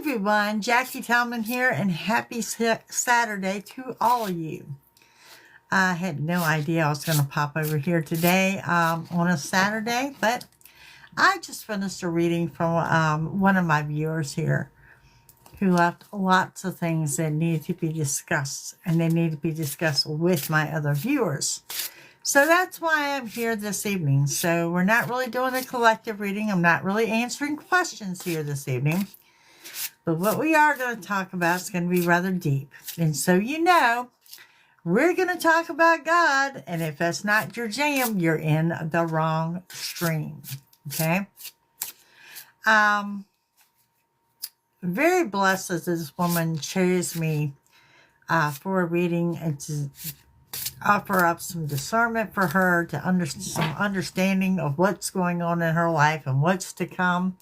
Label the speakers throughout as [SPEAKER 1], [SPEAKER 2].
[SPEAKER 1] everyone, Jackie Talman here, and happy Saturday to all of you. I had no idea I was going to pop over here today on a Saturday, but I just finished a reading from one of my viewers here who left lots of things that need to be discussed, and they need to be discussed with my other viewers. So that's why I'm here this evening. So we're not really doing a collective reading. I'm not really answering questions here this evening. But what we are going to talk about is going to be rather deep. And so you know, we're going to talk about God. And if that's not your jam, you're in the wrong stream. Okay? Very blessed that this woman chose me for a reading and to offer up some discernment for her, to some understanding of what's going on in her life and what's to come.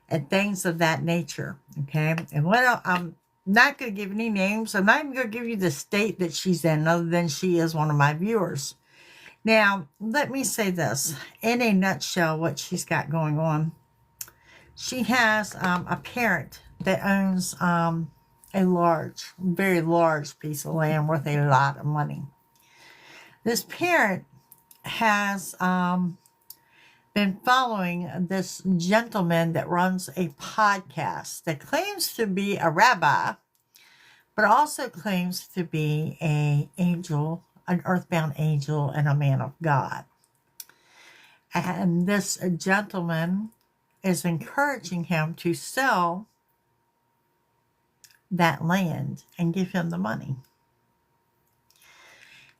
[SPEAKER 1] And things of that nature, okay? And I'm not going to give any names. I'm not even going to give you the state that she's in, other than she is one of my viewers. Now, let me say this. In a nutshell, what she's got going on. She has a parent that owns a very large piece of land worth a lot of money. This parent has been following this gentleman that runs a podcast that claims to be a rabbi, but also claims to be an earthbound angel, and a man of God. And this gentleman is encouraging him to sell that land and give him the money.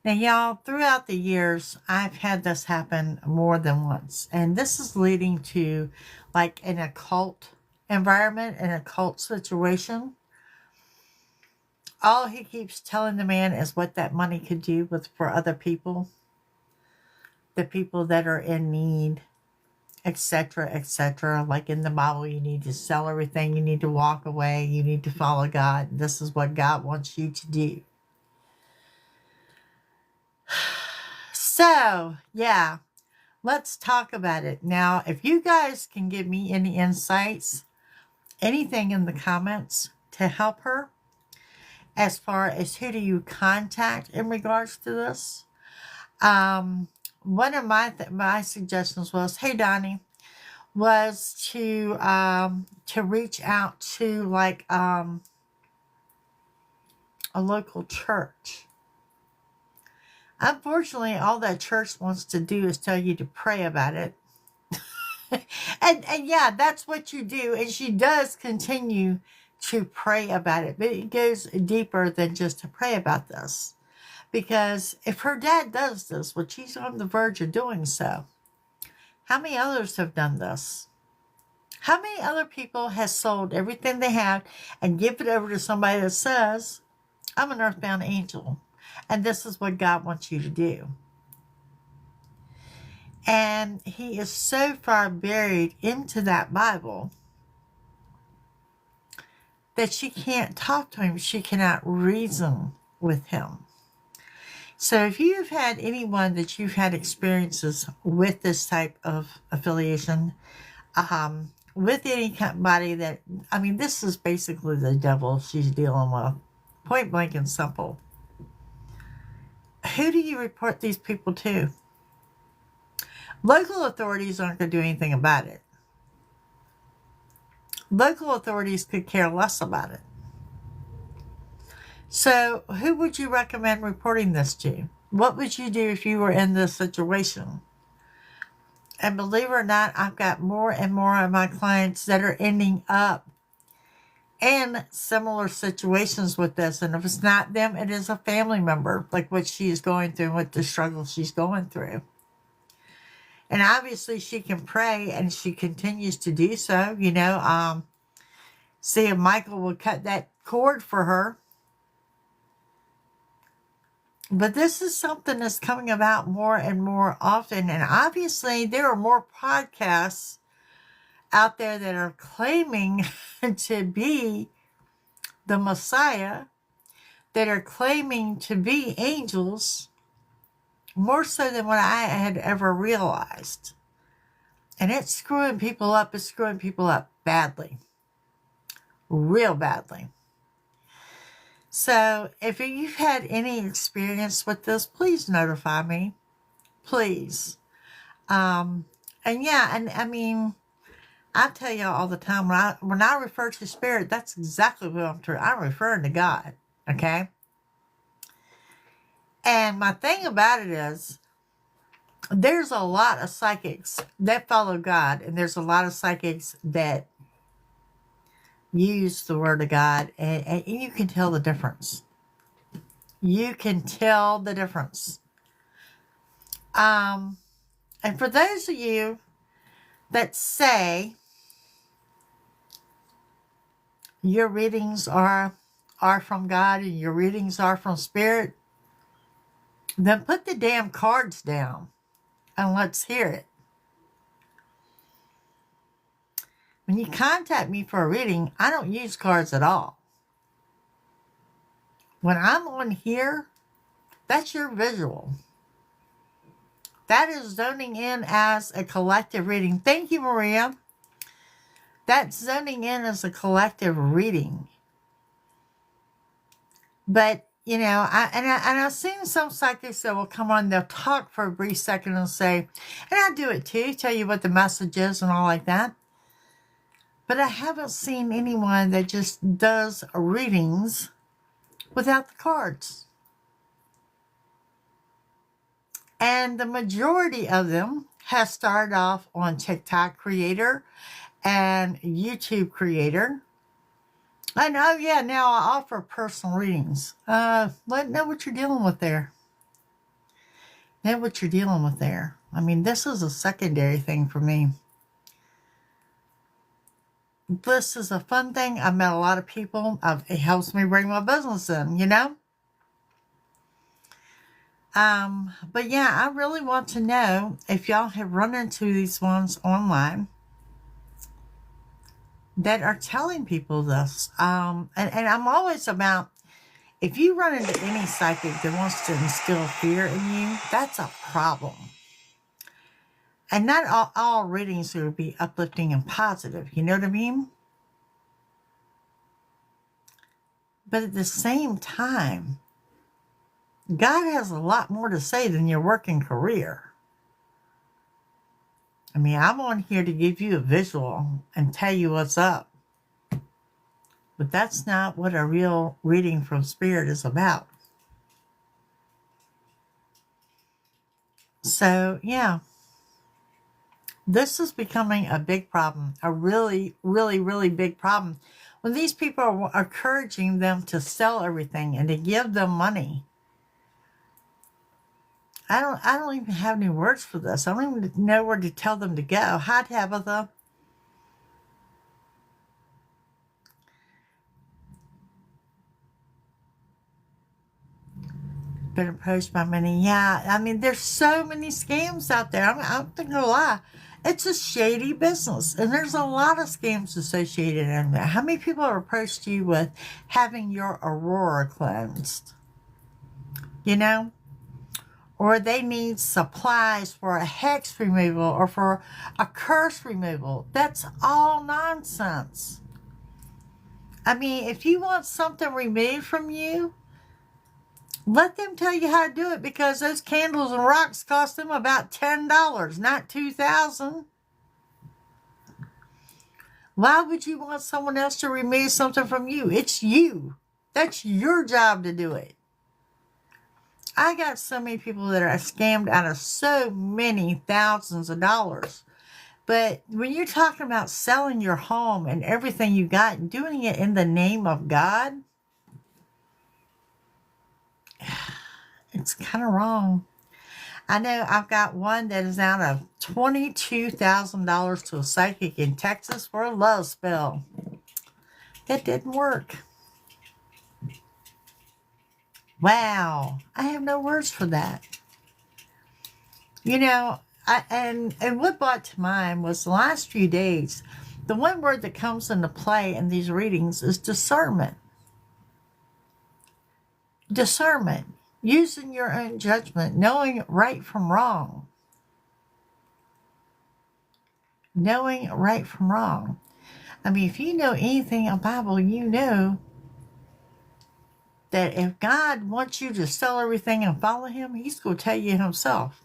[SPEAKER 1] Now, y'all, throughout the years, I've had this happen more than once. And this is leading to, like, an occult environment, an occult situation. All he keeps telling the man is what that money could do for other people. The people that are in need, etc., etc. Like in the Bible, you need to sell everything. You need to walk away. You need to follow God. This is what God wants you to do. So, yeah, let's talk about it. Now, if you guys can give me any insights, anything in the comments to help her, as far as who do you contact in regards to this. One of my suggestions was, hey, Donnie, was to reach out to, like, a local church. Unfortunately, all that church wants to do is tell you to pray about it. and yeah, that's what you do. And she does continue to pray about it. But it goes deeper than just to pray about this. Because if her dad does this, which he's on the verge of doing so, how many others have done this? How many other people have sold everything they have and give it over to somebody that says, I'm an earthbound angel, and this is what God wants you to do? And he is so far buried into that Bible that she can't talk to him. She cannot reason with him. So if you've had anyone that you've had experiences with this type of affiliation, with anybody that, I mean, this is basically the devil she's dealing with, point blank and simple. Who do you report these people to? Local authorities aren't going to do anything about it. Local authorities could care less about it. So who would you recommend reporting this to? What would you do if you were in this situation? And believe it or not, I've got more and more of my clients that are ending up in similar situations with this. And if it's not them, it is a family member, like what she is going through, what the struggle she's going through. And obviously she can pray, and she continues to do so. You know, see if Michael will cut that cord for her. But this is something that's coming about more and more often. And obviously there are more podcasts out there that are claiming to be the Messiah, that are claiming to be angels, more so than what I had ever realized. And it's screwing people up. It's screwing people up badly. real badly. So if you've had any experience with this, please notify me. Please. And yeah, and I mean, I tell you all the time, when I refer to spirit, that's exactly what I'm doing. I'm referring to God. Okay? And my thing about it is, there's a lot of psychics that follow God, and there's a lot of psychics that use the word of God, and you can tell the difference. You can tell the difference. And for those of you that say your readings are from God and your readings are from spirit, then put the damn cards down and let's hear it. When you contact me for a reading, I don't use cards at all. When I'm on here, that's your visual. That is zoning in as a collective reading. Thank you, Maria. That's zoning in as a collective reading. But, you know, I've seen some psychics that will come on, they'll talk for a brief second and say, and I do it too, tell you what the message is and all like that. But I haven't seen anyone that just does readings without the cards. And the majority of them have started off on TikTok Creator and YouTube Creator. And oh yeah, now I offer personal readings. Know what you're dealing with there. Know what you're dealing with there. I mean, this is a secondary thing for me. This is a fun thing. I've met a lot of people. It helps me bring my business in, you know? But yeah, I really want to know if y'all have run into these ones online that are telling people this. And I'm always about, if you run into any psychic that wants to instill fear in you, that's a problem. And not all readings will be uplifting and positive. You know what I mean? But at the same time, God has a lot more to say than your working career. I mean, I'm on here to give you a visual and tell you what's up. But that's not what a real reading from spirit is about. So, yeah. This is becoming a big problem. A really, really, really big problem. When these people are encouraging them to sell everything and to give them money. I don't even have any words for this. I don't even know where to tell them to go. Hi, Tabitha. Been approached by many. Yeah, I mean, there's so many scams out there. I'm not going to lie. It's a shady business, and there's a lot of scams associated in there. How many people have approached you with having your aurora cleansed? You know? Or they need supplies for a hex removal or for a curse removal. That's all nonsense. I mean, if you want something removed from you, let them tell you how to do it, because those candles and rocks cost them about $10, not $2,000. Why would you want someone else to remove something from you? It's you. That's your job to do it. I got so many people that are scammed out of so many thousands of dollars. But when you're talking about selling your home and everything you got and doing it in the name of God, it's kind of wrong. I know I've got one that is out of $22,000 to a psychic in Texas for a love spell. It didn't work. Wow. I have no words for that. You know, and what brought to mind was the last few days, the one word that comes into play in these readings is discernment. Discernment. Using your own judgment, knowing right from wrong. Knowing right from wrong. I mean, if you know anything about Bible, you know that if God wants you to sell everything and follow him, he's going to tell you himself.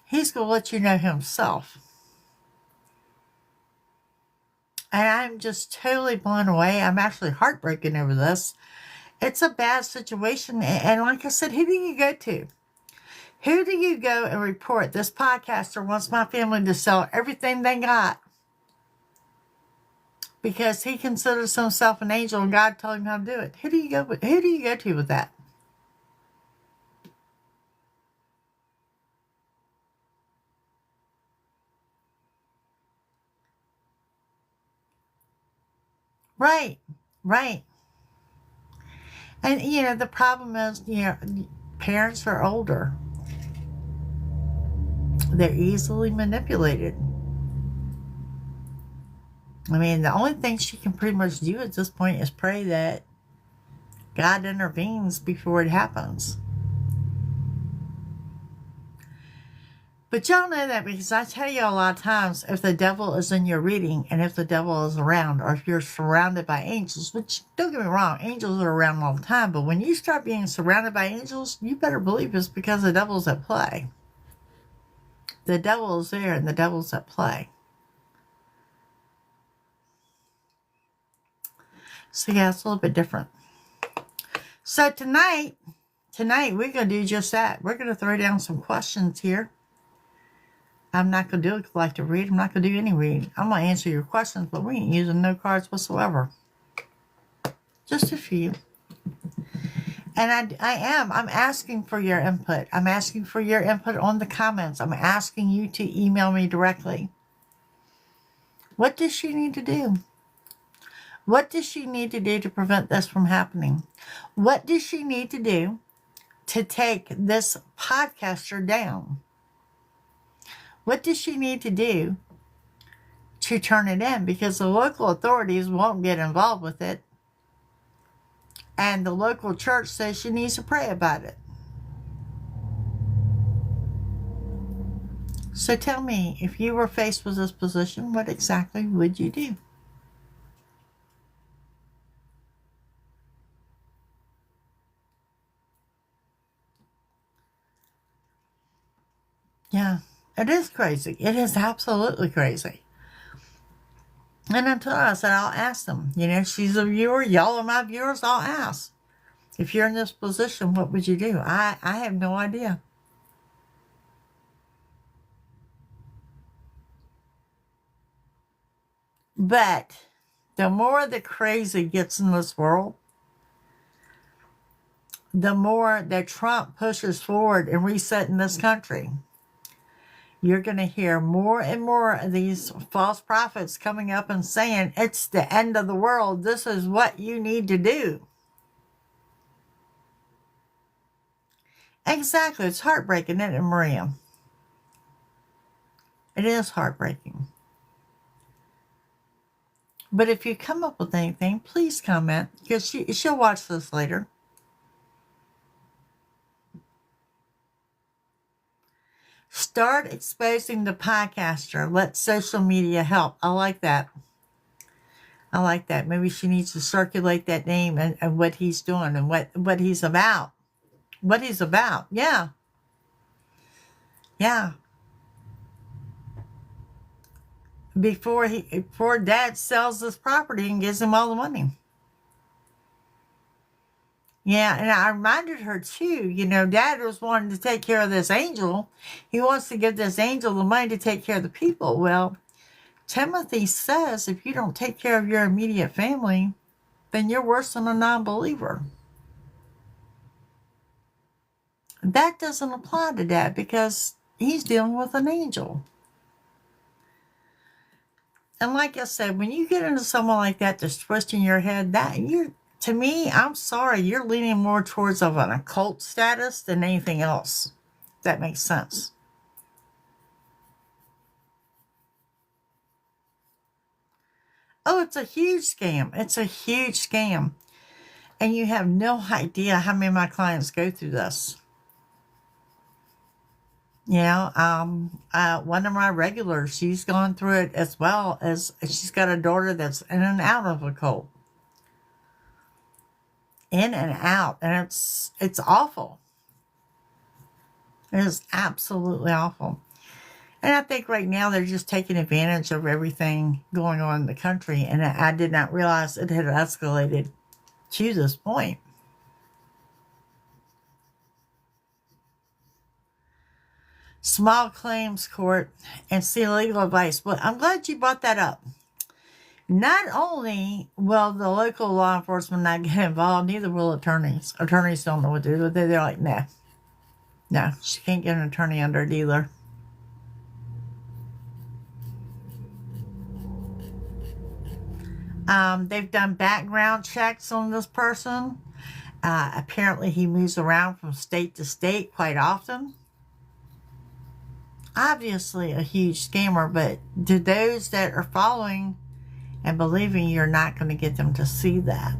[SPEAKER 1] He's going to let you know himself. And I'm just totally blown away. I'm actually heartbroken over this. It's a bad situation. And like I said, who do you go to? Who do you go and report? This podcaster wants my family to sell everything they got because he considers himself an angel and God told him how to do it. Who do you go with? Who do you go to with that? Right, right. And the problem is, parents are older. They're easily manipulated. I mean, the only thing she can pretty much do at this point is pray that God intervenes before it happens. But y'all know that because I tell you a lot of times, if the devil is in your reading and if the devil is around, or if you're surrounded by angels, which don't get me wrong, angels are around all the time, but when you start being surrounded by angels, you better believe it's because the devil's at play. The devil is there and the devil's at play. So yeah, it's a little bit different. So tonight we're going to do just that. We're going to throw down some questions here. I'm not going to do a collective read. I'm not going to do any reading. I'm going to answer your questions, but we ain't using no cards whatsoever. Just a few. And I'm asking for your input. I'm asking for your input on the comments. I'm asking you to email me directly. What does she need to do? What does she need to do to prevent this from happening? What does she need to do to take this podcaster down? What does she need to do to turn it in? Because the local authorities won't get involved with it. And the local church says she needs to pray about it. So tell me, if you were faced with this position, what exactly would you do? Yeah, it is crazy. It is absolutely crazy. And until I said, I'll ask them. She's a viewer. Y'all are my viewers. I'll ask. If you're in this position, what would you do? I have no idea. But the more the crazy gets in this world, the more that Trump pushes forward in resetting this country. You're going to hear more and more of these false prophets coming up and saying, it's the end of the world. This is what you need to do. Exactly. It's heartbreaking, isn't it, Maria? It is heartbreaking. But if you come up with anything, please comment, because she'll watch this later. Start exposing the podcaster. Let social media help. I like that. I like that. Maybe she needs to circulate that name and what he's doing and what he's about. What he's about. Yeah. Yeah. Before Dad sells this property and gives him all the money. Yeah, and I reminded her too, Dad was wanting to take care of this angel. He wants to give this angel the money to take care of the people. Well, Timothy says if you don't take care of your immediate family, then you're worse than a non-believer. That doesn't apply to Dad because he's dealing with an angel. And like I said, when you get into someone like that that's twisting your head, to me, I'm sorry, you're leaning more towards of an occult status than anything else. That makes sense. Oh, it's a huge scam. It's a huge scam. And you have no idea how many of my clients go through this. One of my regulars, she's gone through it as well as she's got a daughter that's in and out of a cult. In and out. And it's awful. It is absolutely awful. And I think right now they're just taking advantage of everything going on in the country. And I did not realize it had escalated to this point. Small claims court and see legal advice. But I'm glad you brought that up. Not only will the local law enforcement not get involved, neither will attorneys. Attorneys don't know what to do with it. They're like, nah, no, she can't get an attorney under it either. They've done background checks on this person. Apparently he moves around from state to state quite often. Obviously a huge scammer, but to those that are following and believing, you're not going to get them to see that.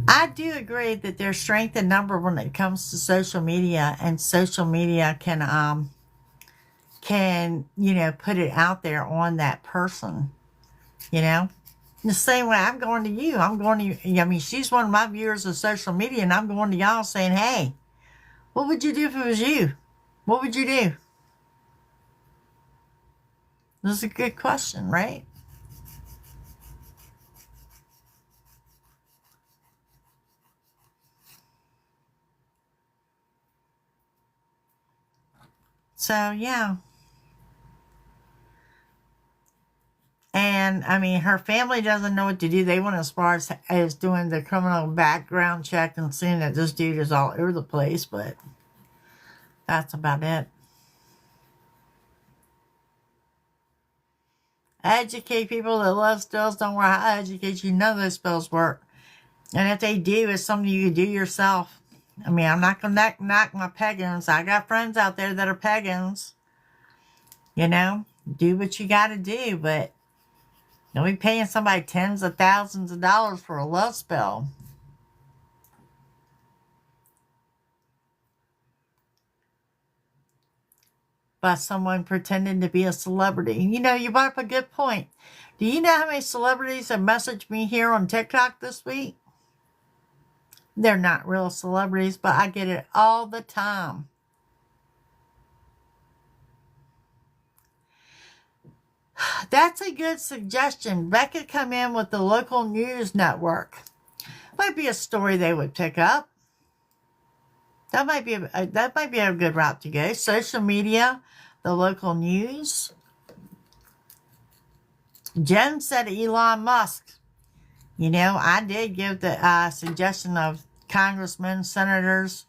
[SPEAKER 1] I do agree that there's strength in number when it comes to social media, and social media can put it out there on that person, the same way I'm going to you. I'm going to, I mean, she's one of my viewers of social media, and I'm going to y'all saying, hey, what would you do if it was you? What would you do? This is a good question, right? So, yeah. And, I mean, her family doesn't know what to do. They went as far as doing the criminal background check and seeing that this dude is all over the place, but that's about it. Educate people that love spells. Don't worry how I educate you. None of those spells work. And if they do, it's something you can do yourself. I mean, I'm not going to knock my pagans. I got friends out there that are pagans. Do what you got to do, but don't be paying somebody tens of thousands of dollars for a love spell. By someone pretending to be a celebrity. You brought up a good point. Do you know how many celebrities have messaged me here on TikTok this week? They're not real celebrities, but I get it all the time. That's a good suggestion. That could come in with the local news network. Might be a story they would pick up. That might be a good route to go. Social media, the local news. Jen said Elon Musk. I did give the suggestion of congressmen, senators,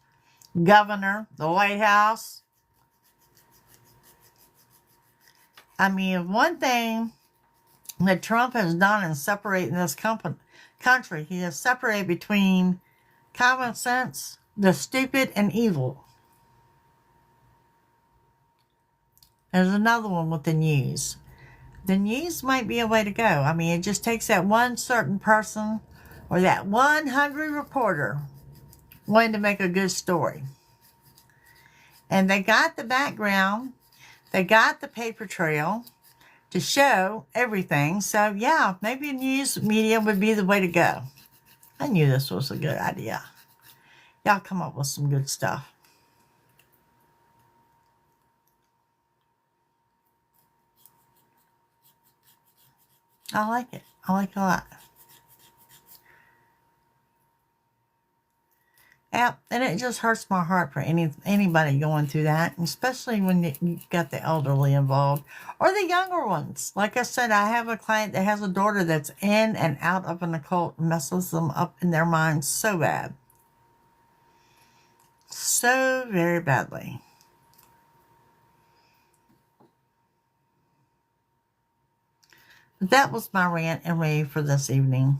[SPEAKER 1] governor, the White House. I mean, one thing that Trump has done in separating this country, he has separated between common sense, the stupid, and evil. There's another one with the news. The news might be a way to go. I mean, it just takes that one certain person or that one hungry reporter wanting to make a good story. And they got the background. They got the paper trail to show everything. So, yeah, maybe news media would be the way to go. I knew this was a good idea. Y'all come up with some good stuff. I like it. I like it a lot. Yeah, and it just hurts my heart for anybody going through that, especially when you got the elderly involved or the younger ones. Like I said, I have a client that has a daughter that's in and out of an occult, messes them up in their minds so bad. So very badly. But that was my rant and rave for this evening.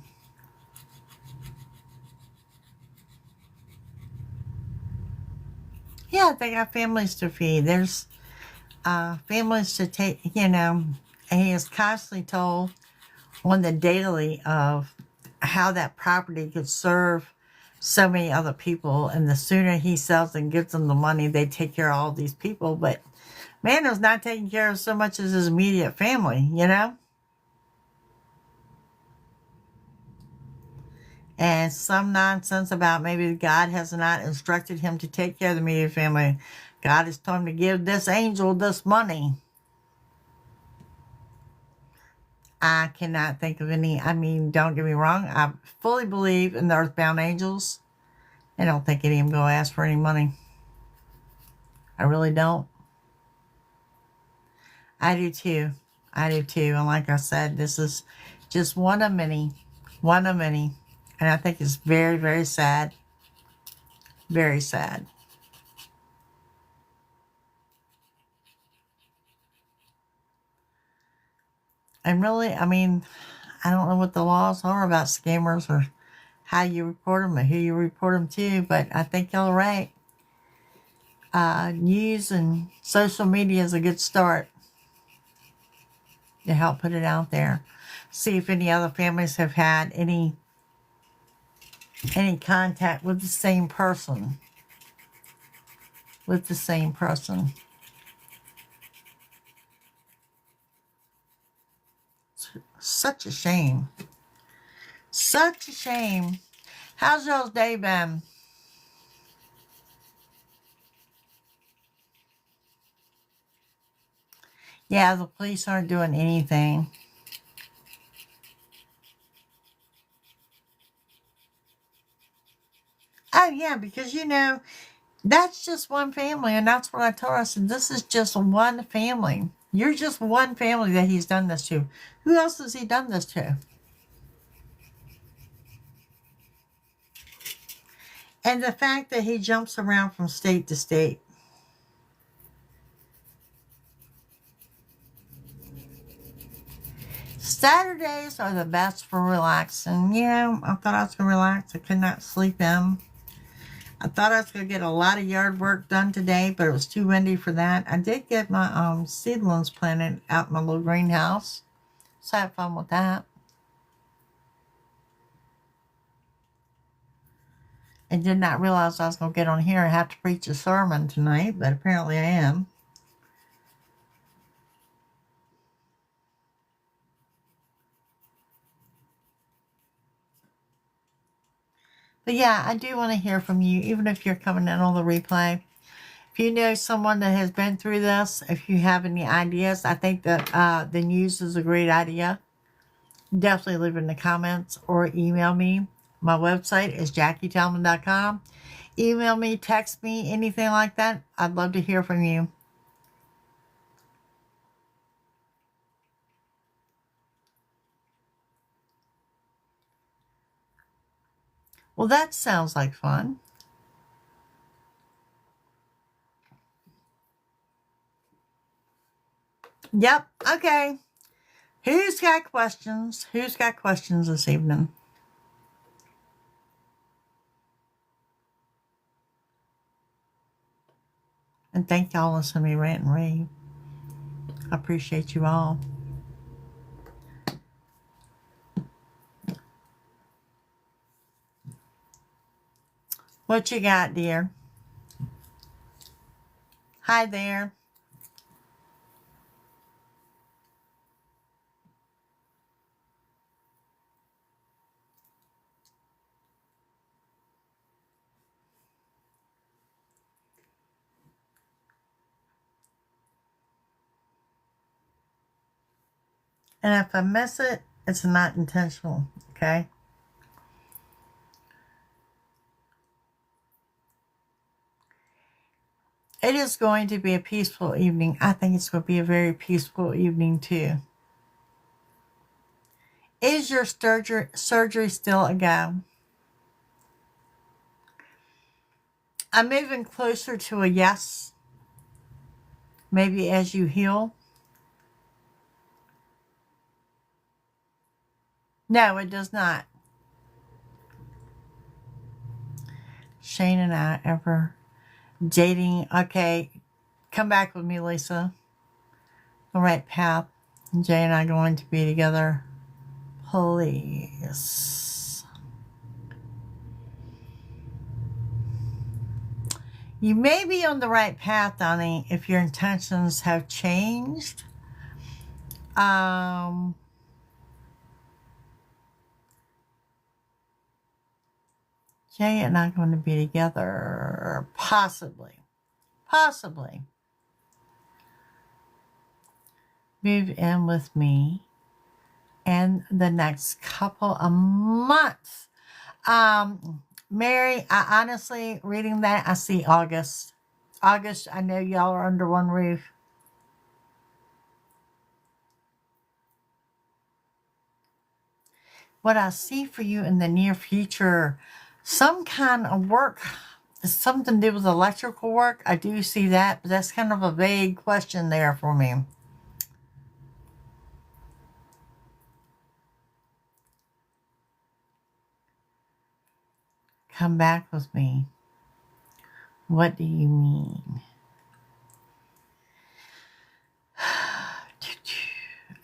[SPEAKER 1] Yeah, they got families to feed. There's families to take, and he is constantly told on the daily of how that property could serve so many other people. And the sooner he sells and gives them the money, they take care of all these people. But man was not taking care of so much as his immediate family. And some nonsense about maybe God has not instructed him to take care of the immediate family. God has told him to give this angel this money. I cannot think of any. I mean, don't get me wrong. I fully believe in the earthbound angels. I don't think any of them go ask for any money. I really don't. I do too. I do too. And like I said, this is just one of many. One of many. And I think it's very, very sad. Very sad. And really, I mean, I don't know what the laws are about scammers or how you report them or who you report them to, but I think y'all are right. News and social media is a good start to help put it out there. See if any other families have had any contact with the same person. With the same person. It's such a shame. Such a shame. How's y'all's day been? Yeah, the police aren't doing anything. Oh, yeah, because, that's just one family, and that's what I told her. I said, this is just one family. You're just one family that he's done this to. Who else has he done this to? And the fact that he jumps around from state to state. Saturdays are the best for relaxing. I thought I was going to relax. I could not sleep in. I thought I was going to get a lot of yard work done today, but it was too windy for that. I did get my seedlings planted out in my little greenhouse. So I had fun with that. I did not realize I was going to get on here and have to preach a sermon tonight, but apparently I am. But yeah, I do want to hear from you, even if you're coming in on the replay. If you know someone that has been through this, if you have any ideas, I think that the news is a great idea. Definitely leave it in the comments or email me. My website is JacquieTellman.com. Email me, text me, anything like that. I'd love to hear from you. Well, that sounds like fun. Yep, okay. Who's got questions? Who's got questions this evening? And thank y'all listening to me rant and rave. I appreciate you all. What you got, dear? Hi there. And if I miss it, it's not intentional, okay? It is going to be a peaceful evening. I think it's going to be a very peaceful evening, too. Is your surgery still a go? I'm moving closer to a yes. Maybe as you heal. No, it does not. Shane and I ever Dating, okay. Come back with me, Lisa. The right path. Jay and I going to be together. Please. You may be on the right path, honey, if your intentions have changed. Jay and I going to be together. Possibly. Possibly. Move in with me in the next couple of months. Mary, I honestly, reading that, I see August. August, I know y'all are under one roof. What I see for you in the near future, some kind of work, something to do with electrical work. I do see that, but that's kind of a vague question there for me. Come back with me. What do you mean?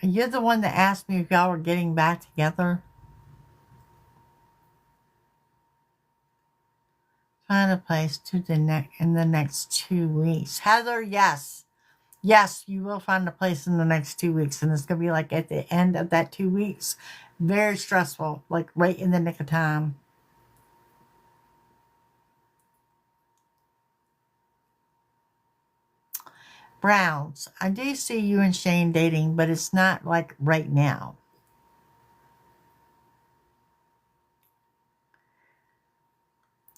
[SPEAKER 1] You're the one that asked me if y'all were getting back together. Find a place in the next 2 weeks. Heather, yes. Yes, you will find a place in the next 2 weeks. And it's going to be like at the end of that 2 weeks. Very stressful. Like right in the nick of time. Browns, I do see you and Shane dating, but it's not like right now.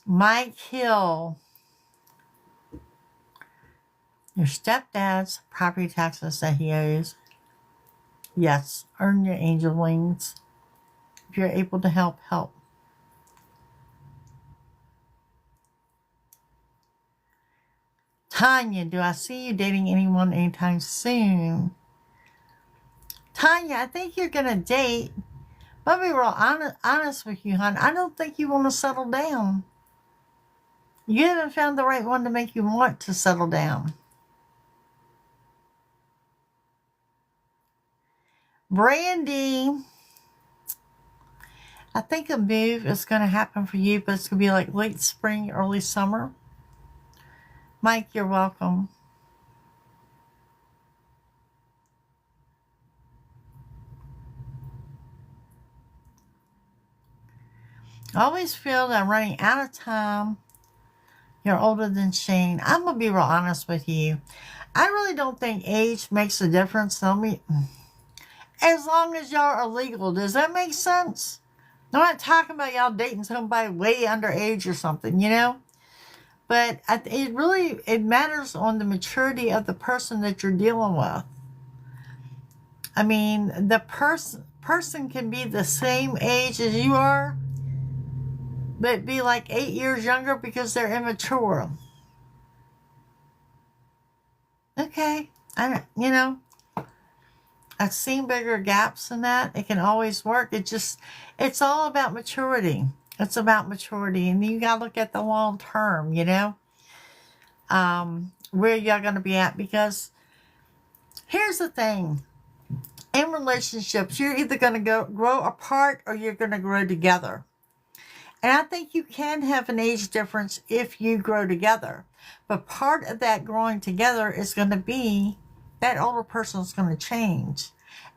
[SPEAKER 1] Mike Hill, your stepdad's property taxes that he owes. Yes, earn your angel wings. If you're able to help, help. Tanya, do I see you dating anyone anytime soon? Tanya, I think you're going to date. But I'll be real honest with you, hon. I don't think you want to settle down. You haven't found the right one to make you want to settle down. Brandy, I think a move is going to happen for you, but it's going to be like late spring, early summer. Mike, you're welcome. I always feel that I'm running out of time. You're older than Shane. I'm going to be real honest with you. I really don't think age makes a difference. As long as y'all are legal. Does that make sense? I'm not talking about y'all dating somebody way underage or something, you know? But it matters on the maturity of the person that you're dealing with. I mean, the person can be the same age as you are, but be like 8 years younger because they're immature. Okay. I've seen bigger gaps than that. It can always work. It's all about maturity. It's about maturity. And you got to look at the long term, you know, where y'all going to be at. Because here's the thing. In relationships, you're either going to grow apart or you're going to grow together. And I think you can have an age difference if you grow together. But part of that growing together is going to be that older person is going to change.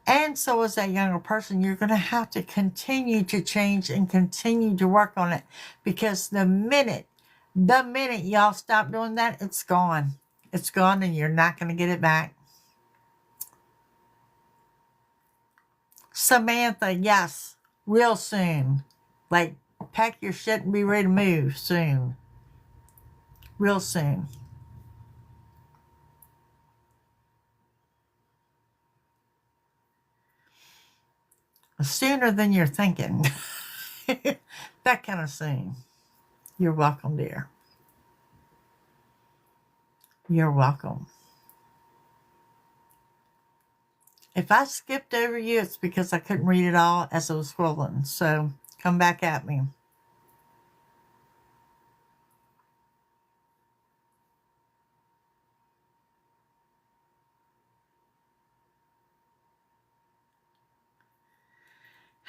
[SPEAKER 1] And so is that younger person. You're going to have to continue to change and continue to work on it. Because the minute y'all stop doing that, it's gone. It's gone and you're not going to get it back. Samantha, yes, real soon. Like, pack your shit and be ready to move soon. Real soon. Sooner than you're thinking. That kind of soon. You're welcome, dear. You're welcome. If I skipped over you, it's because I couldn't read it all as I was scrolling. So come back at me.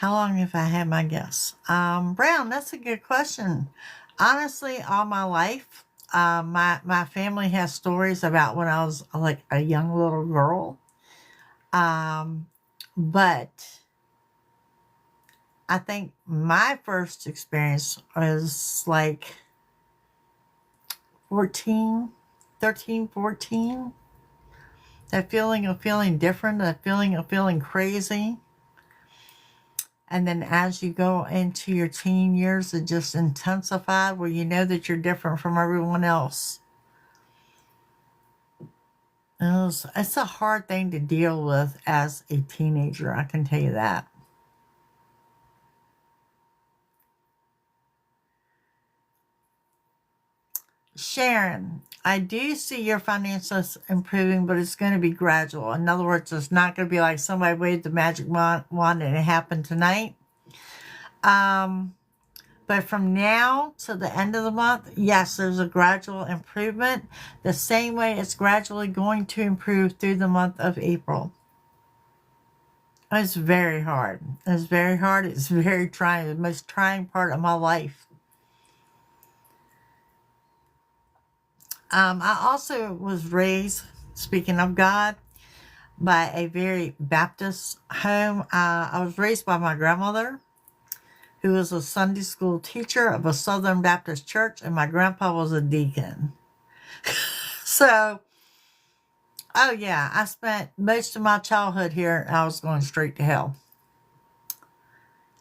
[SPEAKER 1] How long have I had my guess? Brown, that's a good question. Honestly, all my life, my family has stories about when I was like a young little girl. Um, but I think my first experience was like 14, 13, 14. That feeling of feeling different, that feeling of feeling crazy. And then as you go into your teen years, it just intensified where you know that you're different from everyone else. It's a hard thing to deal with as a teenager, I can tell you that. Sharon, I do see your finances improving, but it's going to be gradual. In other words, it's not going to be like somebody waved the magic wand and it happened tonight. But from now to the end of the month, yes, there's a gradual improvement. The same way it's gradually going to improve through the month of April. It's very hard. It's very hard. It's very trying. The most trying part of my life. I also was raised, speaking of God, by a very Baptist home. I was raised by my grandmother, who was a Sunday school teacher of a Southern Baptist church, and my grandpa was a deacon. So, oh yeah, I spent most of my childhood here. I was going straight to hell.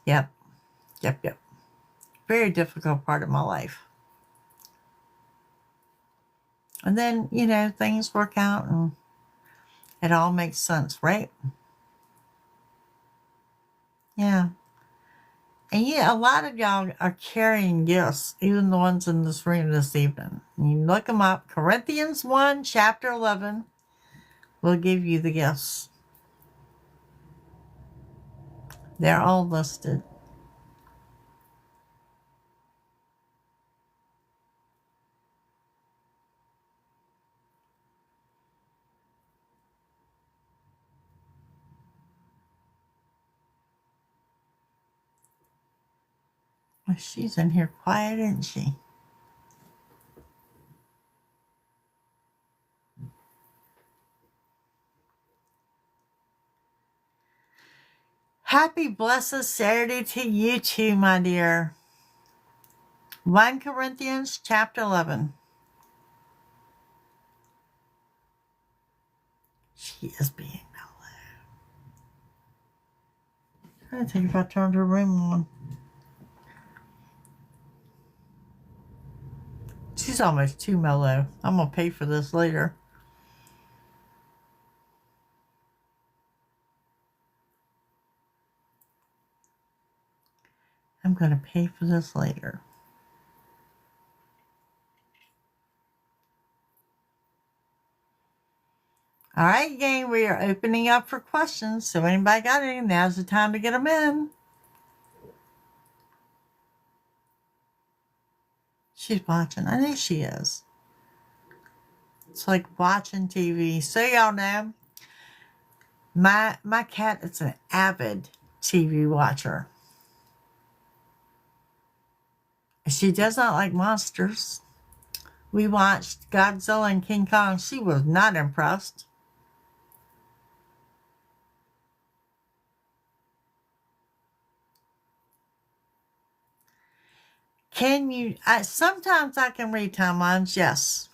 [SPEAKER 1] Yep. Very difficult part of my life. And then, things work out and it all makes sense, right? Yeah. And yeah, a lot of y'all are carrying gifts, even the ones in this room this evening. You look them up. Corinthians 1, chapter 11 will give you the gifts. They're all listed. Well, she's in here quiet, isn't she? Happy blessed Saturday to you too, my dear. 1 Corinthians chapter 11. She is being mellow. I think if I turned her room on. She's almost too mellow. I'm going to pay for this later. I'm going to pay for this later. All right, gang, we are opening up for questions. So anybody got any, now's the time to get them in. She's watching. I know she is. It's like watching TV. So y'all know, my cat is an avid TV watcher. She does not like monsters. We watched Godzilla and King Kong. She was not impressed. Can you, sometimes I can read timelines, yes.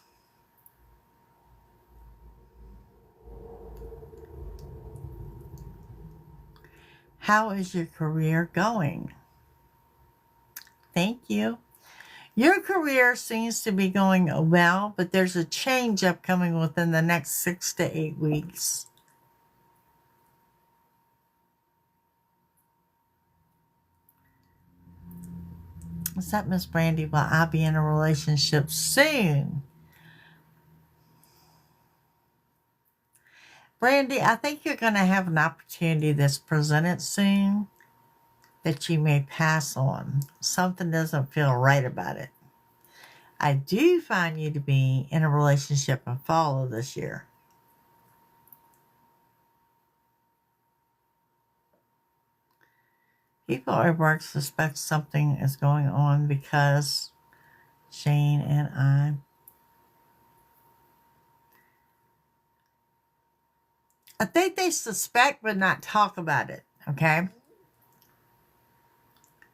[SPEAKER 1] How is your career going? Thank you. Your career seems to be going well, but there's a change upcoming within the next 6 to 8 weeks. What's up, Miss Brandy? Well, I'll be in a relationship soon. Brandy, I think you're going to have an opportunity that's presented soon that you may pass on. Something doesn't feel right about it. I do find you to be in a relationship in fall of this year. People at work suspect something is going on because Shane and I think they suspect but not talk about it, okay?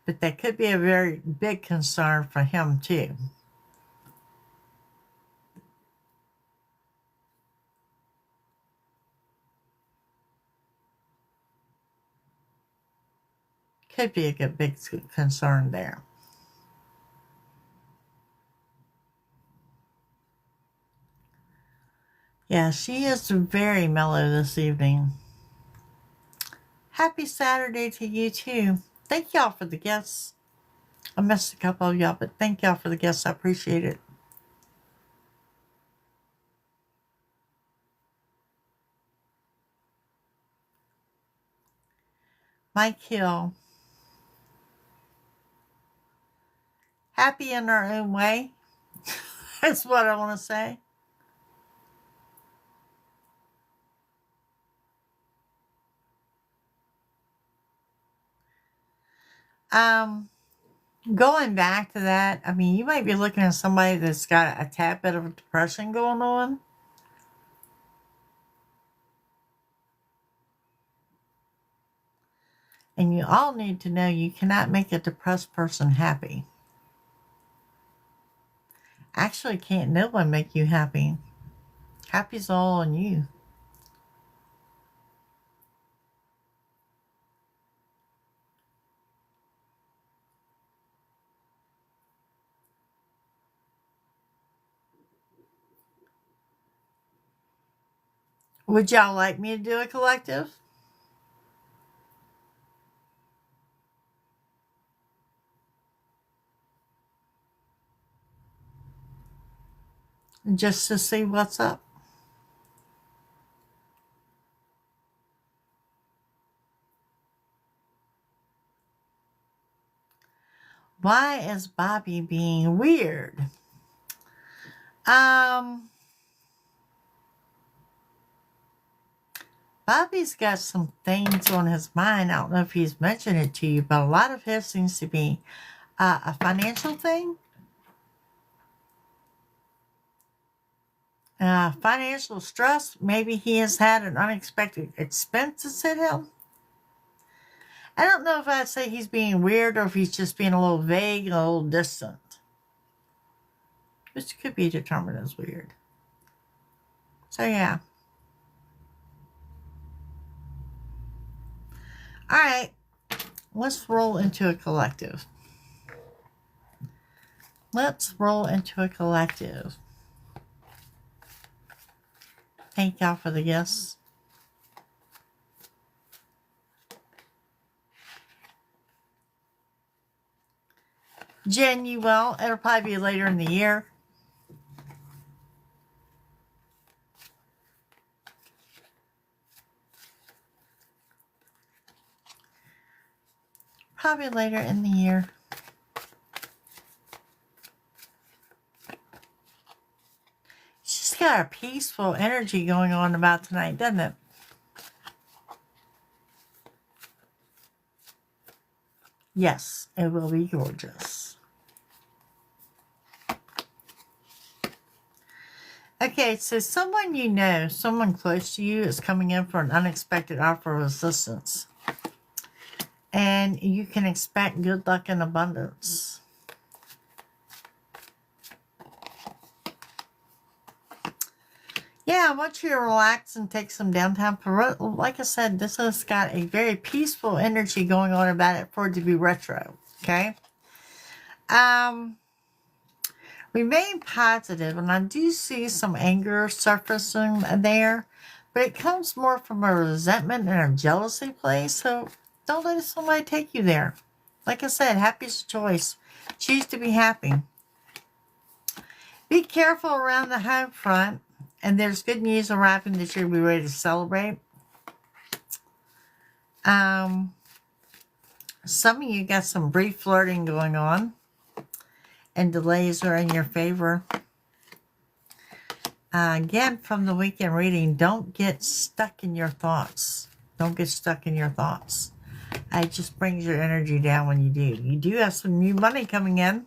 [SPEAKER 1] But that could be a very big concern for him too. Could be a good big concern there. Yeah, she is very mellow this evening. Happy Saturday to you too. Thank y'all for the gifts. I missed a couple of y'all, but thank y'all for the gifts. I appreciate it. Mike Hill. Happy in our own way. That's what I want to say. Going back to that, I mean, you might be looking at somebody that's got a tad bit of depression going on. And you all need to know you cannot make a depressed person happy. Actually, can't no one make you happy. Happy's all on you. Would y'all like me to do a collective? Just to see what's up? Why is Bobby being weird? Bobby's got some things on his mind. I don't know if he's mentioned it to you, but a lot of his seems to be a financial thing. Financial stress. Maybe he has had an unexpected expense hit him. I don't know if I'd say he's being weird or if he's just being a little vague and a little distant. Which could be determined as weird. So, yeah. All right. Let's roll into a collective. Let's roll into a collective. Thank y'all for the gifts. Jen, you will. It'll probably be later in the year. Probably later in the year. It's just got a peaceful energy going on about tonight, doesn't it? Yes, it will be gorgeous. Okay, so someone you know, someone close to you is coming in for an unexpected offer of assistance. And you can expect good luck and abundance. Yeah, I want you to relax and take some downtime. Like I said, this has got a very peaceful energy going on about it for it to be retro. Okay? Remain positive, and I do see some anger surfacing there, but it comes more from a resentment and a jealousy place, so don't let somebody take you there. Like I said, happy's a choice. Choose to be happy. Be careful around the home front, and there's good news arriving that you'll be ready to celebrate. Some of you got some brief flirting going on, and delays are in your favor. Again, from the weekend reading, don't get stuck in your thoughts. Don't get stuck in your thoughts. It just brings your energy down when you do. You do have some new money coming in.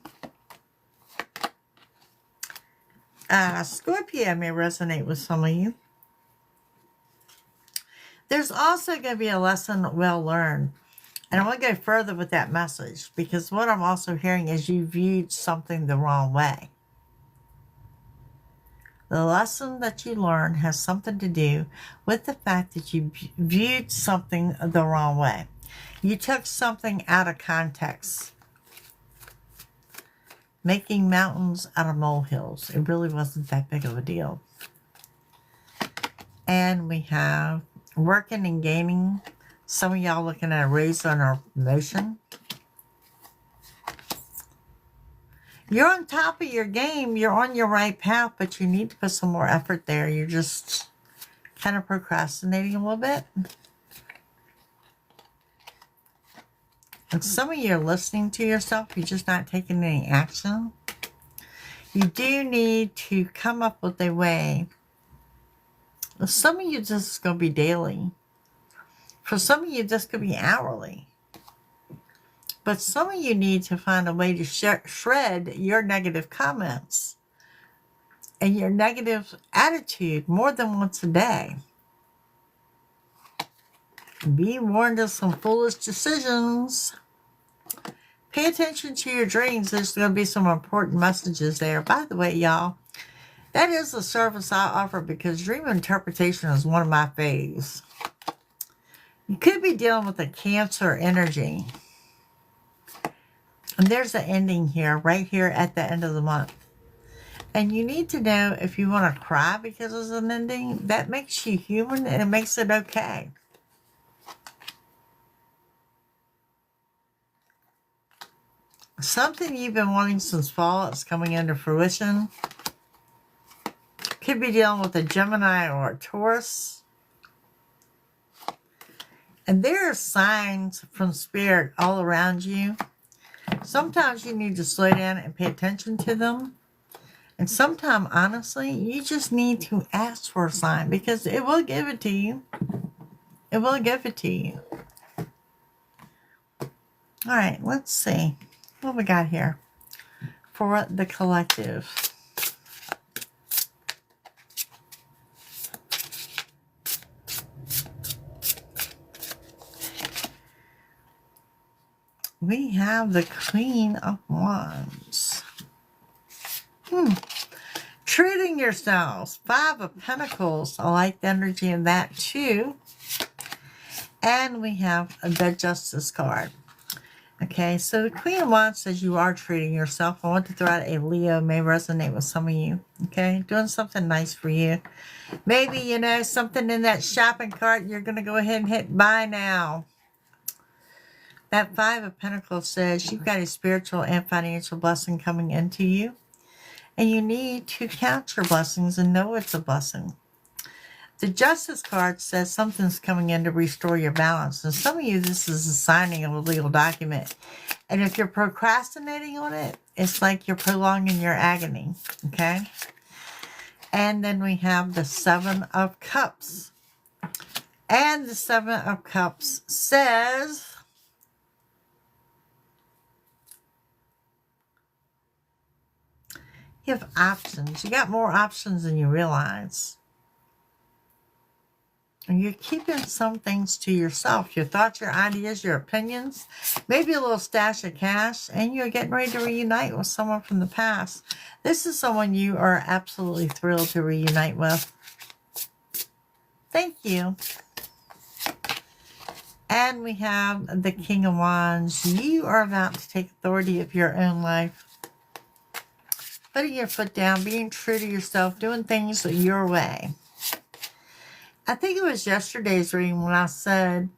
[SPEAKER 1] Scorpio may resonate with some of you. There's also going to be a lesson well learned. And I want to go further with that message, because what I'm also hearing is you viewed something the wrong way. The lesson that you learned has something to do with the fact that you viewed something the wrong way. You took something out of context. Making mountains out of molehills. It really wasn't that big of a deal. And we have working and gaining. Some of y'all looking at a raise on our promotion. You're on top of your game. You're on your right path, but you need to put some more effort there. You're just kind of procrastinating a little bit. And some of you are listening to yourself. You're just not taking any action. You do need to come up with a way. Some of you, this is going to be daily. For some of you, this could be hourly. But some of you need to find a way to shred your negative comments and your negative attitude more than once a day. Be warned of some foolish decisions. Pay attention to your dreams. There's going to be some important messages there. By the way, y'all, that is the service I offer, because dream interpretation is one of my faves. You could be dealing with a Cancer energy. And there's an ending here, right here at the end of the month. And you need to know if you want to cry because it's an ending, that makes you human and it makes it okay. Something you've been wanting since fall is coming into fruition. Could be dealing with a Gemini or a Taurus. And there are signs from Spirit all around you. Sometimes you need to slow down and pay attention to them. And sometimes, honestly, you just need to ask for a sign, because it will give it to you. It will give it to you. All right, let's see. What we got here for the collective? We have the Queen of Wands. Treating yourselves. 5 of Pentacles. I like the energy in that too. And we have the Justice card. Okay, so the Queen of Wands says you are treating yourself. I want to throw out a Leo. May resonate with some of you. Okay, doing something nice for you. Maybe, you know, something in that shopping cart. You're going to go ahead and hit buy now. That 5 of Pentacles says you've got a spiritual and financial blessing coming into you. And you need to count your blessings and know it's a blessing. The Justice card says something's coming in to restore your balance. And some of you, this is a signing of a legal document. And if you're procrastinating on it, it's like you're prolonging your agony. Okay? And then we have the 7 of Cups. And the 7 of Cups says you have options. You got more options than you realize. And you're keeping some things to yourself. Your thoughts, your ideas, your opinions. Maybe a little stash of cash. And you're getting ready to reunite with someone from the past. This is someone you are absolutely thrilled to reunite with. Thank you. And we have the King of Wands. You are about to take authority of your own life. Putting your foot down, being true to yourself, doing things your way. I think it was yesterday's reading when I said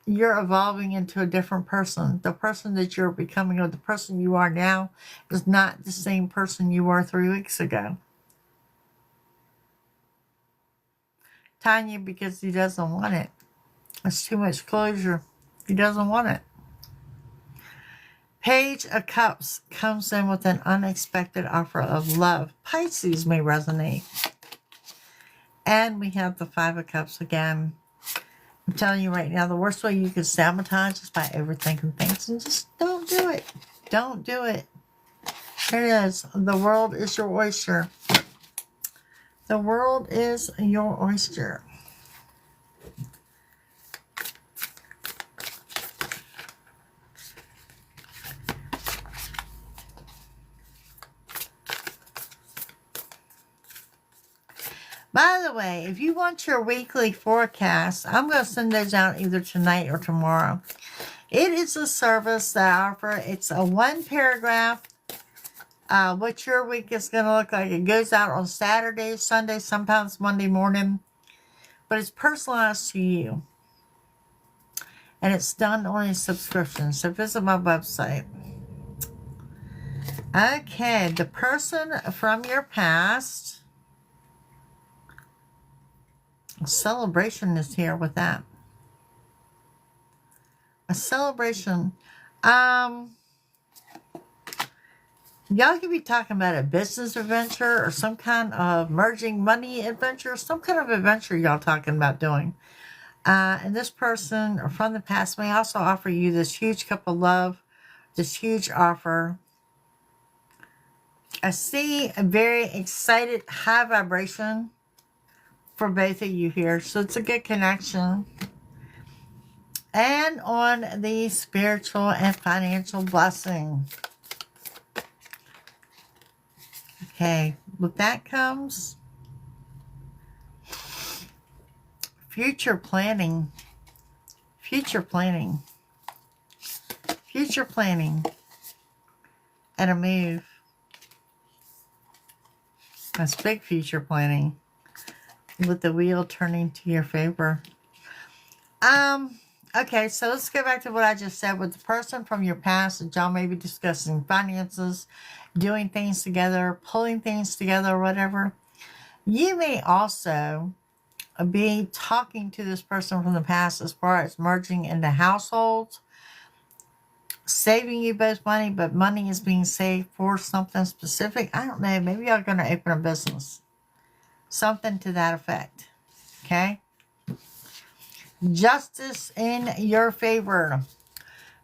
[SPEAKER 1] you're evolving into a different person. The person that you're becoming, or the person you are now, is not the same person you were 3 weeks ago. Tanya, because he doesn't want it. It's too much closure. He doesn't want it. Page of Cups comes in with an unexpected offer of love. Pisces may resonate. And we have the 5 of Cups again. I'm telling you right now, the worst way you can sabotage is by overthinking things, and just don't do it. Don't do it. Here it is. The world is your oyster. The world is your oyster. By the way, if you want your weekly forecast, I'm going to send those out either tonight or tomorrow. It is a service that I offer. It's a one paragraph. What your week is going to look like. It goes out on Saturday, Sunday, sometimes Monday morning. But it's personalized to you. And it's done on a subscription. So visit my website. Okay, the person from your past. A celebration is here with that. A celebration. Y'all could be talking about a business adventure or some kind of merging money adventure, some kind of adventure y'all talking about doing. And this person from the past may also offer you this huge cup of love, this huge offer. I see a very excited, high vibration for both of you here. So it's a good connection. And on the spiritual and financial blessing. Okay, with that comes future planning. Future planning. Future planning. And a move. That's big future planning. With the wheel turning to your favor. Okay, so let's go back to what I just said. With the person from your past, that y'all may be discussing finances, doing things together, pulling things together, or whatever. You may also be talking to this person from the past as far as merging into households, saving you both money, but money is being saved for something specific. I don't know. Maybe y'all going to open a business. Something to that effect. Okay? Justice in your favor.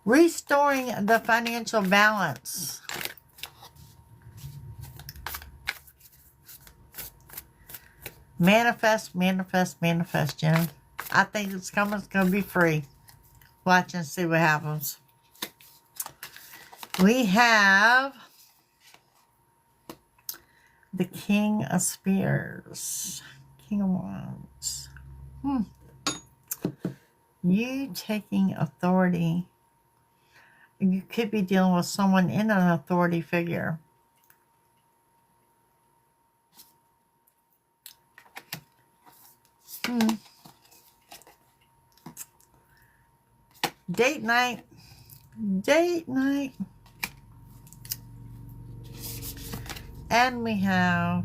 [SPEAKER 1] Restoring the financial balance. Manifest, manifest, manifest, Jenny. I think it's coming. It's going to be free. Watch and see what happens. We have the King of Spears. King of Wands. You taking authority. You could be dealing with someone in an authority figure. Date night. Date night. And we have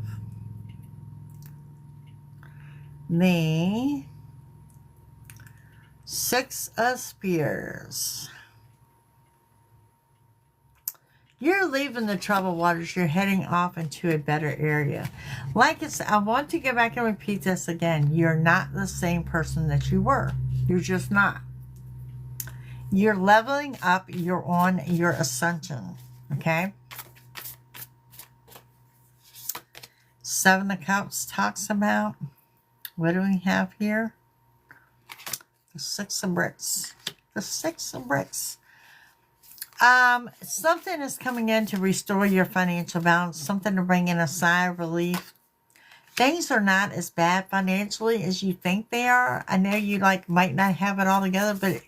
[SPEAKER 1] the Six of Spears. You're leaving the troubled waters. You're heading off into a better area. Like it's, I want to go back and repeat this again. You're not the same person that you were. You're just not. You're leveling up. You're on your ascension. Okay? Seven of Cups talks about, what do we have here? The Six of Bricks. The Six of Bricks. Something is coming in to restore your financial balance. Something to bring in a sigh of relief. Things are not as bad financially as you think they are. I know you might not have it all together, but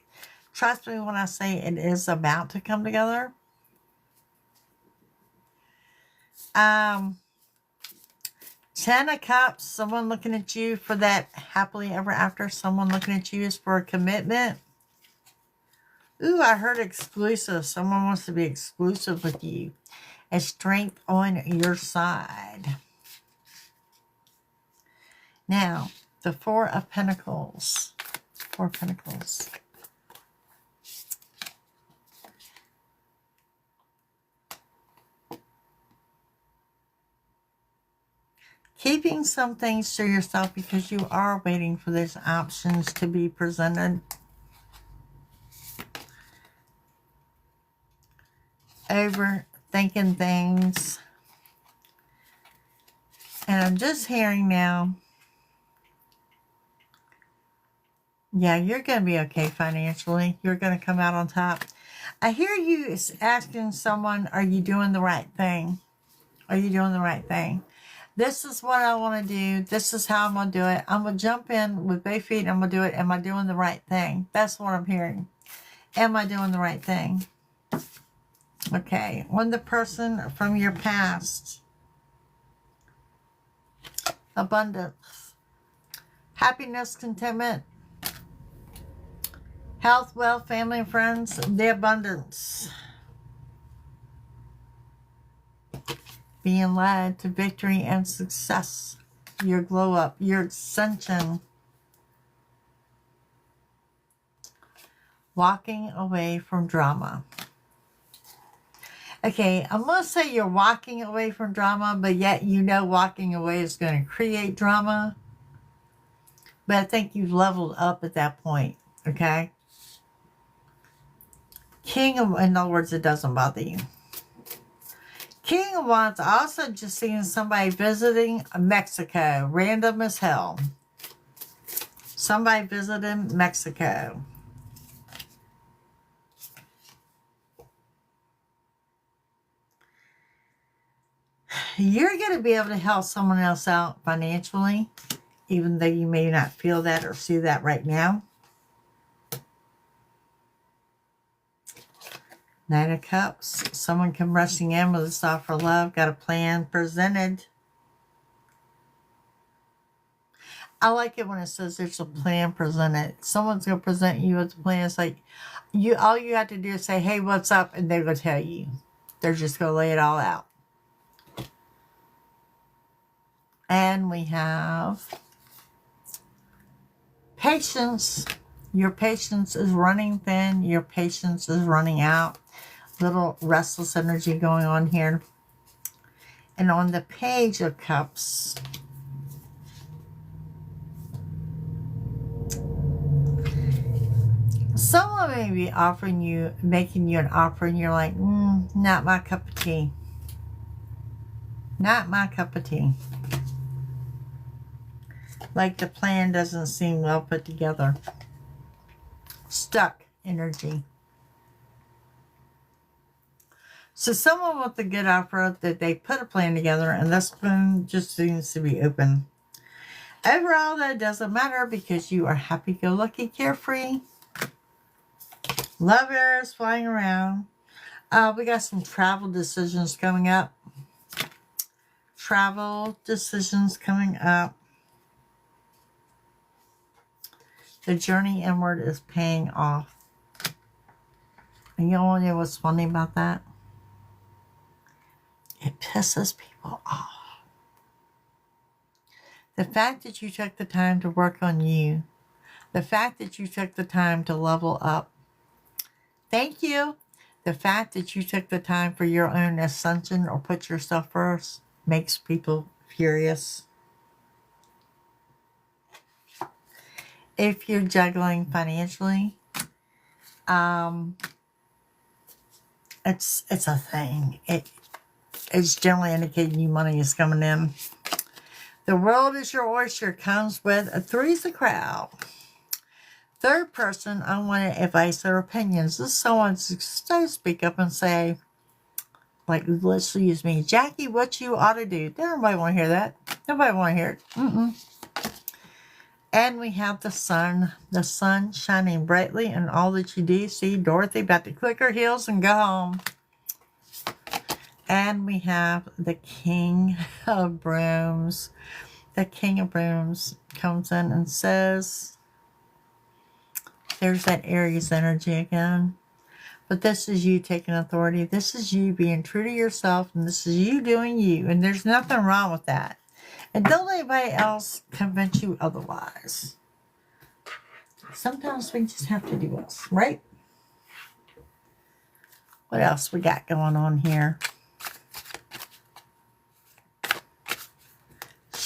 [SPEAKER 1] trust me when I say it is about to come together. Ten of Cups, someone looking at you for that happily ever after. Someone looking at you is for a commitment. Ooh, I heard exclusive. Someone wants to be exclusive with you. A strength on your side. Now, the Four of Pentacles. Four of Pentacles. keeping some things to yourself because you are waiting for those options to be presented. Overthinking things. And I'm just hearing now, yeah, you're going to be okay financially. You're going to come out on top. I hear you asking someone, are you doing the right thing? Are you doing the right thing? This is what I want to do. This is how I'm going to do it. I'm going to jump in with both feet. I'm going to do it. Am I doing the right thing? That's what I'm hearing. Am I doing the right thing? Okay. When the person from your past. Abundance. Happiness, contentment. Health, wealth, family, and friends. The abundance. Being led to victory and success. Your glow up. Your ascension. Walking away from drama. Okay, I'm going to say you're walking away from drama, but yet you know walking away is going to create drama. But I think you've leveled up at that point, okay? King of, in other words, it doesn't bother you. King of Wands, also just seeing somebody visiting Mexico. Random as hell. Somebody visiting Mexico. You're going to be able to help someone else out financially, even though you may not feel that or see that right now. Knight of Cups. Someone come rushing in with a offer of love. Got a plan presented. I like it when it says there's a plan presented. Someone's going to present you with a plan. It's like, all you have to do is say, hey, what's up? And they're going to tell you. They're just going to lay it all out. And we have patience. Your patience is running thin. Your patience is running out. Little restless energy going on here. And on the Page of Cups, someone may be offering you, making you an offer, and you're like, not my cup of tea. Not my cup of tea. Like the plan doesn't seem well put together. Stuck energy. So someone with a good offer that they put a plan together and this one just seems to be open. Overall, that doesn't matter because you are happy-go-lucky, carefree. Love airs flying around. We got some travel decisions coming up. Travel decisions coming up. The journey inward is paying off. And you all know what's funny about that? It pisses people off. The fact that you took the time to work on you. The fact that you took the time to level up. Thank you. The fact that you took the time for your own ascension or put yourself first makes people furious. If you're juggling financially, it's a thing. It's generally indicating you money is coming in. The world is your oyster comes with a three's a crowd. Third person, I want advice or opinions. This is someone to speak up and say, like, let's use me, Jackie, what you ought to do. Nobody want to hear that. Nobody want to hear it. And we have the sun shining brightly in all that you do. See Dorothy about to click her heels and go home. And we have the King of Brooms. The King of Brooms comes in and says, there's that Aries energy again. But this is you taking authority. This is you being true to yourself. And this is you doing you. And there's nothing wrong with that. And don't let anybody else convince you otherwise. Sometimes we just have to do us, right? What else we got going on here?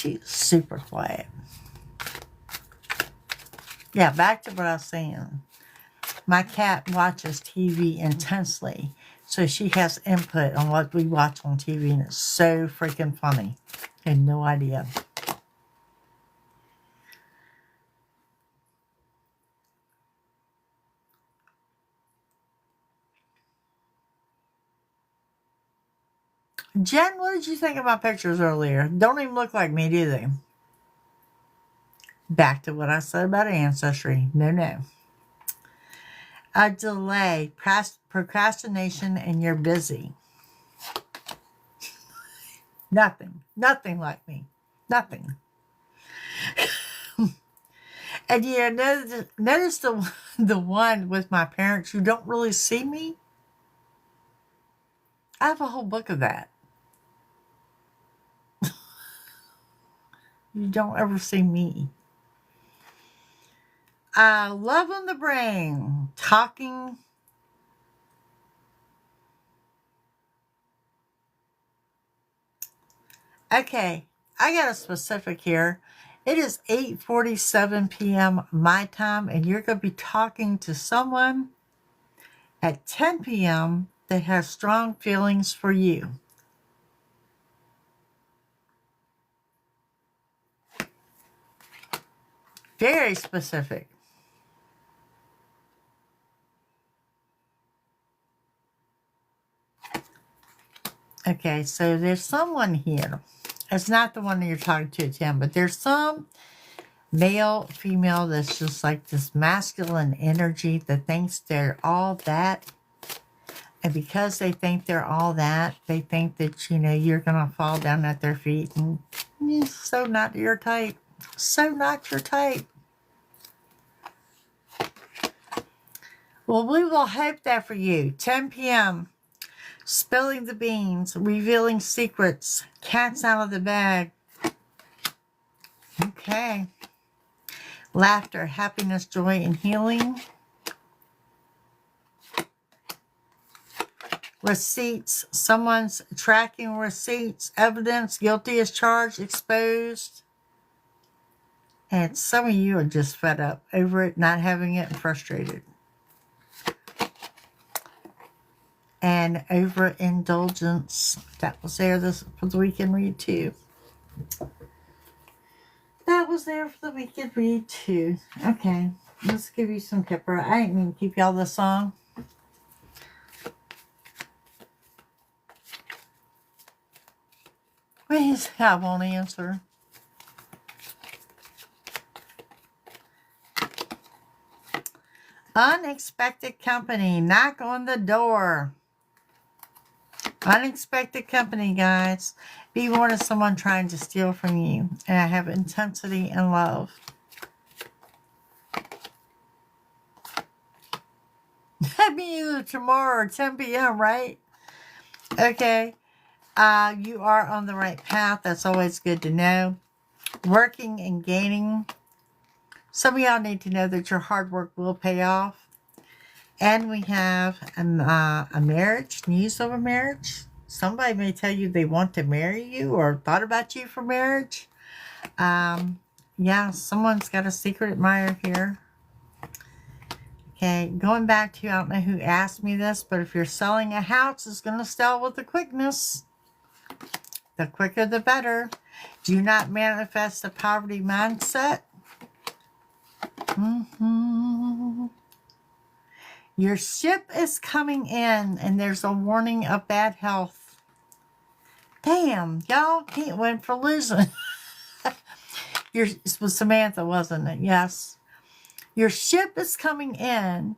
[SPEAKER 1] She's super quiet. Yeah, back to what I was saying. My cat watches TV intensely, so she has input on what we watch on TV, and it's so freaking funny. I had no idea. Jen, what did you think of my pictures earlier? Don't even look like me, do they? Back to what I said about ancestry. No, no. A delay, procrastination, and you're busy. Nothing. Nothing like me. Nothing. And you notice the one with my parents who don't really see me? I have a whole book of that. You don't ever see me. Love on the brain. Talking. Okay, I got a specific here. It is 8:47 p.m. my time, and you're going to be talking to someone at 10 p.m. that has strong feelings for you. Very specific. Okay, so there's someone here. It's not the one that you're talking to at 10, but there's some male, female that's just like this masculine energy that thinks they're all that. And because they think they're all that, they think that, you're going to fall down at their feet. And so not your type. So not your type. Well, we will hope that for you. 10 p.m. Spilling the beans. Revealing secrets. Cats out of the bag. Okay. Laughter, happiness, joy, and healing. Receipts. Someone's tracking receipts. Evidence. Guilty as charged. Exposed. And some of you are just fed up over it, not having it, and frustrated. And overindulgence. That was there for the weekend read too. That was there for the weekend read too. Okay, let's give you some Kipper. I didn't mean to keep y'all this song. Please, I won't answer. Unexpected company. Knock on the door. Unexpected company, guys. Be warned of someone trying to steal from you. And I have intensity and love. That be either tomorrow or 10 p.m., right? Okay. You are on the right path. That's always good to know. Working and gaining. Some of y'all need to know that your hard work will pay off. And we have a marriage, news of a marriage. Somebody may tell you they want to marry you or thought about you for marriage. Yeah, someone's got a secret admirer here. Okay, going back to, I don't know who asked me this, but if you're selling a house, it's going to sell with the quickness. The quicker, the better. Do not manifest a poverty mindset. Your ship is coming in, and there's a warning of bad health. Damn, y'all can't win for losing. It was Samantha, wasn't it? Yes. Your ship is coming in,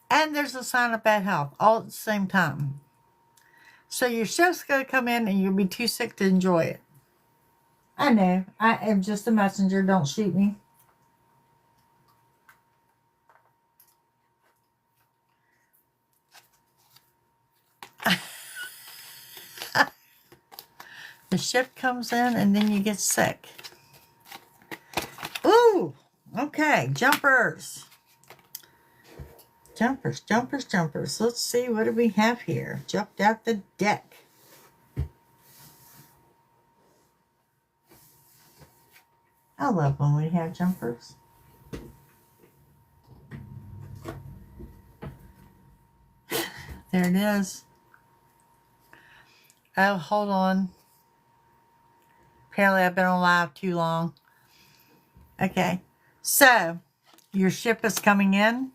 [SPEAKER 1] and there's a sign of bad health all at the same time. So your ship's going to come in, and you'll be too sick to enjoy it. I know. I am just a messenger. Don't shoot me. The ship comes in, and then you get sick. Ooh, okay, jumpers. Jumpers, jumpers, jumpers. Let's see, what do we have here? Jumped out the deck. I love when we have jumpers. There it is. Oh, hold on. Apparently I've been on live too long. Okay. So, your ship is coming in.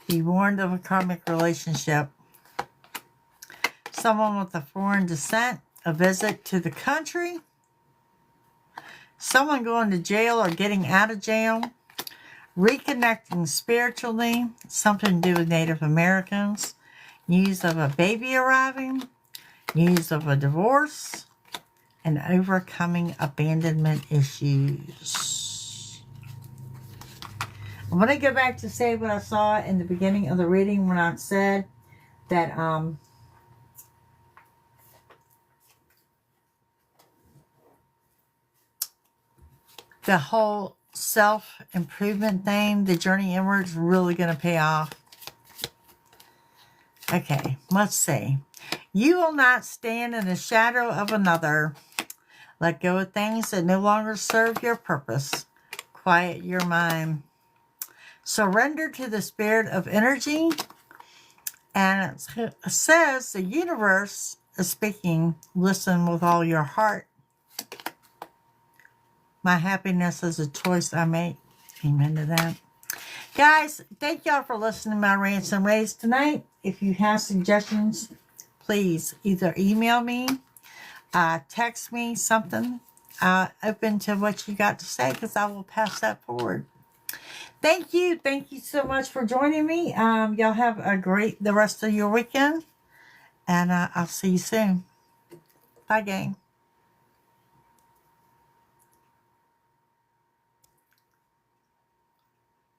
[SPEAKER 1] Be warned of a karmic relationship. Someone with a foreign descent. A visit to the country. Someone going to jail or getting out of jail. Reconnecting spiritually. Something to do with Native Americans. News of a baby arriving. News of a divorce. And overcoming abandonment issues. I'm going to go back to say what I saw in the beginning of the reading when I said that the whole self-improvement thing, the journey inward, is really going to pay off. Okay, let's see. You will not stand in the shadow of another. Let go of things that no longer serve your purpose. Quiet your mind. Surrender to the spirit of energy. And it says the universe is speaking. Listen with all your heart. My happiness is a choice I make. Amen to that. Guys, thank y'all for listening to my rants and raves tonight. If you have suggestions, please either email me, text me something. Open to what you got to say, because I will pass that forward. Thank you. Thank you so much for joining me. Y'all have the rest of your weekend. And I'll see you soon. Bye, gang.